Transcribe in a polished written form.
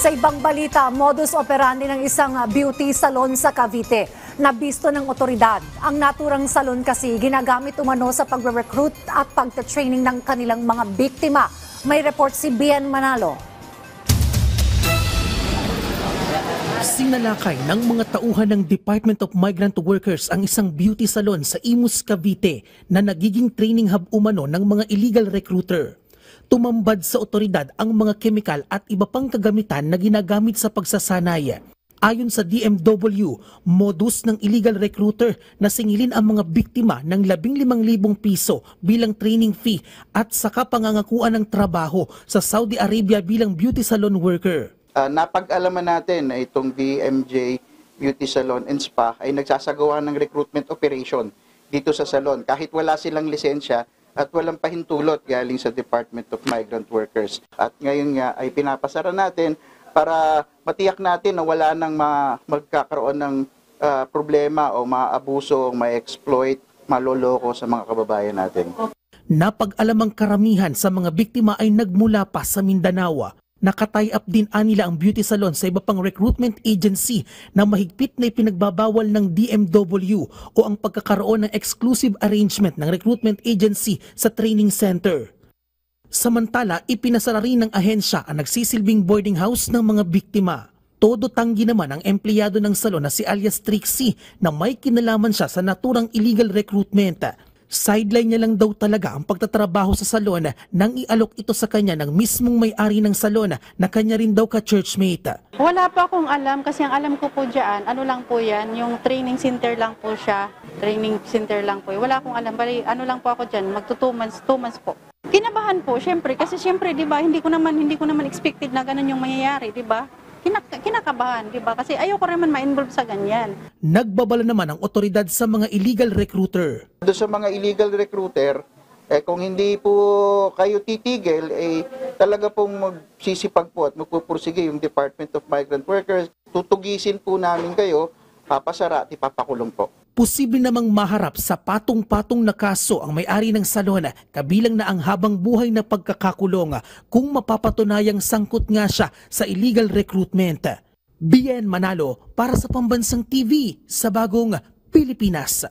Sa ibang balita, modus operandi ng isang beauty salon sa Cavite. Nabisto ng otoridad. Ang naturang salon kasi ginagamit umano sa pagre-recruit at pagta-training ng kanilang mga biktima. May report si Bien Manalo. Sinalakay ng mga tauhan ng Department of Migrant Workers ang isang beauty salon sa Imus, Cavite na nagiging training hub umano ng mga illegal recruiter. Tumambad sa otoridad ang mga kemikal at iba pang kagamitan na ginagamit sa pagsasanay. Ayon sa DMW, modus ng illegal recruiter na singilin ang mga biktima ng 15,000 piso bilang training fee at saka pangangakuan ng trabaho sa Saudi Arabia bilang beauty salon worker. Napag-alaman natin na itong DMJ Beauty Salon and Spa ay nagsasagawa ng recruitment operation dito sa salon kahit wala silang lisensya at walang pahintulot galing sa Department of Migrant Workers. At ngayon nga ay pinapasara natin para matiyak natin na wala nang magkakaroon ng problema o maabuso, ma-exploit, maloloko sa mga kababayan natin. Napag-alamang karamihan sa mga biktima ay nagmula pa sa Mindanao. Nakatie up din nila ang beauty salon sa iba pang recruitment agency na mahigpit na ipinagbabawal ng DMW o ang pagkakaroon ng exclusive arrangement ng recruitment agency sa training center. Samantala, ipinasara rin ng ahensya ang nagsisilbing boarding house ng mga biktima. Todo tanggi naman ang empleyado ng salon na si alias Trixie na may kinalaman siya sa naturang illegal recruitment. Sideline niya lang daw talaga ang pagtatrabaho sa salon nang ialok ito sa kanya ng mismong may-ari ng salon na kanya rin daw ka-churchmate. Wala pa akong alam kasi ang alam ko po dyan, ano lang po yan, yung training center lang po siya. Training center lang po. Wala akong alam, bali ano lang po ako dyan, magto 2 months po. Kinabahan po, syempre, kasi syempre, di ba, hindi ko naman expected na ganun yung mangyayari, di ba? Kinakabahan, di ba? Kasi ayoko naman ma-involve sa ganyan. Nagbabala naman ang otoridad sa mga illegal recruiter. Doon sa mga illegal recruiter, kung hindi po kayo titigil, talaga pong magsisipag po at magpupursige yung Department of Migrant Workers. Tutugisin po namin kayo, papasara at ipapakulong po. Posible namang maharap sa patong-patong na kaso ang may-ari ng salon, kabilang na ang habang buhay na pagkakakulong kung mapapatunayang sangkot nga siya sa illegal recruitment. Bien Manalo para sa Pambansang TV sa Bagong Pilipinas.